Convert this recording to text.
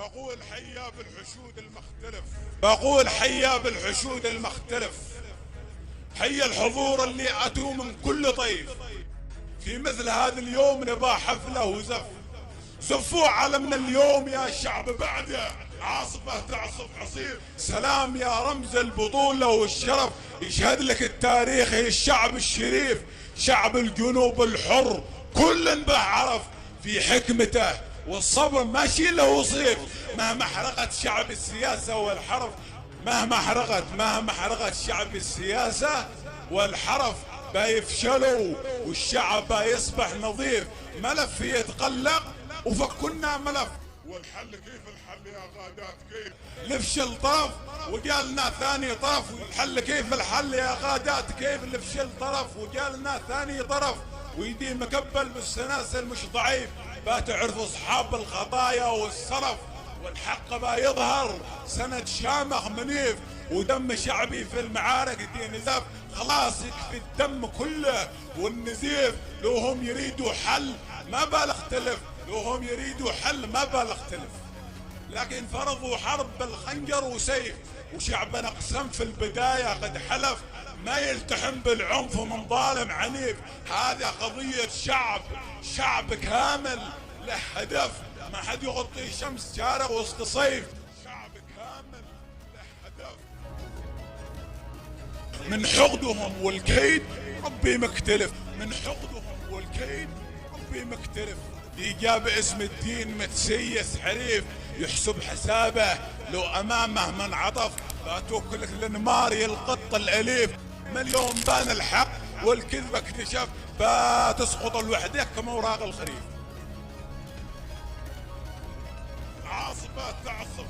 بقول حيا بالحشود المختلف، بقول حيا بالحشود المختلف، حيا الحضور اللي أتوا من كل طيف. في مثل هذا اليوم نبا حفلة وزف، زفوا علمنا اليوم يا شعب بعده عاصفة تعصف عصير. سلام يا رمز البطولة والشرف، يشهد لك التاريخ الشعب الشريف، شعب الجنوب الحر كل به عرف في حكمته والصبر ماشي له وصيف. مهما حرقت شعب السياسة والحرف، مهما حرقت شعب السياسة والحرف بيفشلوا والشعب بيصبح نظيف. ملف يتقلق وفكنا ملف، والحل كيف الحل يا غادات كيف؟ نفشل طرف وجالنا ثاني طرف، والحل كيف الحل يا غادات كيف؟ نفشل طرف وجالنا ثاني طرف، ويدي مكبل بالسلاسل مش ضعيف، بتعرف اصحاب الخطايا والسرف، والحق بيظهر سند شامخ منيف، ودم شعبي في المعارك دي نزف. خلاص يكفي الدم كله والنزيف، لو هم يريدوا حل ما بنختلف، لو هم يريدوا حل ما بنختلف، لكن فرضوا حرب بالخنجر وسيف، وشعبنا اقسم في البداية قد حلف ما يلتحم بالعنف من ظالم عنيف. هذه قضية شعب كامل له هدف، ما حد يغطي شمس شارق وسط صيف. شعب كامل له هدف، من حقدهم والكيد ربي مختلف، من حقدهم والكيد ربي مختلف. جاب اسم الدين متسيس حريف، يحسب حسابه لو امامه من عطف، فتوكلك للنمار القط الاليف. مليون بان الحق والكذب اكتشف، فتسقط الوحدة كموراق الخريف. عاصفة تعصف